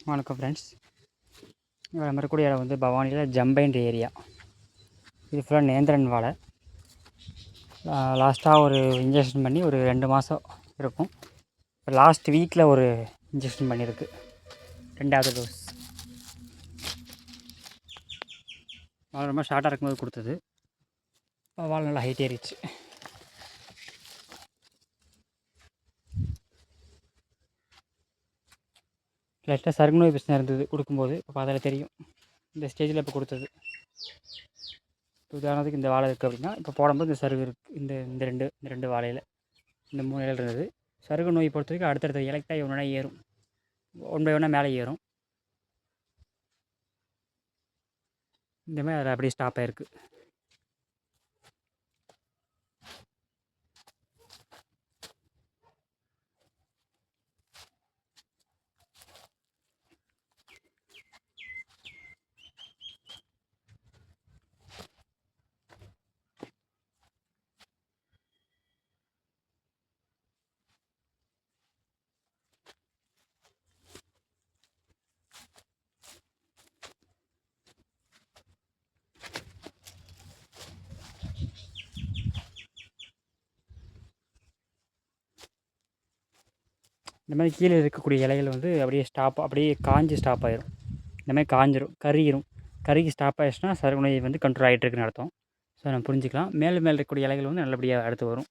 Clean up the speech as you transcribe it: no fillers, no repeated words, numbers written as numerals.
வணக்கம் ஃப்ரெண்ட்ஸ். நம்ம இருக்கக்கூடிய இடம் வந்து பவானியில் ஜம்பைன்ற ஏரியா. இது ஃபுல்லாக நேந்திரன் வாழை. லாஸ்ட்டாக ஒரு இன்ஜெக்ஷன் பண்ணி ஒரு 2 மாதம் இருக்கும். இப்போ லாஸ்ட் வீக்கில் ஒரு இன்ஜெக்ஷன் பண்ணியிருக்கு, 2வது டோஸ். வாழை ரொம்ப ஷார்ட்டாக இருக்கும்போது கொடுத்தது. வாழை நல்லா ஹைட் ஏறிச்சு. லைட்டாக சருகு நோய் பிரச்சனை இருந்தது கொடுக்கும்போது. இப்போ அதில் தெரியும் இந்த ஸ்டேஜில் இப்போ கொடுத்தது. உதாரணத்துக்கு இந்த வாழை இருக்குது அப்படின்னா, இப்போ போடும்போது இந்த சருகு இருக்குது. இந்த ரெண்டு வாழையில் இந்த 3 இலைகள் இருந்தது. சருகு நோய் பொறுத்த வரைக்கும் அடுத்தடுத்த இலைக்கு தான் ஒன்றா ஏறும், ஒன் பை ஒன்றா மேலே ஏறும். இந்த மாதிரி அதில் அப்படியே ஸ்டாப் ஆகிருக்கு. இந்த மாதிரி கீழே இருக்கக்கூடிய இலைகள் வந்து அப்படியே காஞ்சி ஸ்டாப் ஆகிரும். இந்த மாதிரி காஞ்சிரும், கருகி ஸ்டாப் ஆகிடுச்சுன்னா சருகு நோய் வந்து கண்ட்ரோல் ஆகிட்டு இருக்குன்னு அர்த்தம். ஸோ நம்ம புரிஞ்சுக்கலாம். மேலே இருக்கக்கூடிய இலைகள் வந்து நல்லபடியாக அடுத்து வரும்.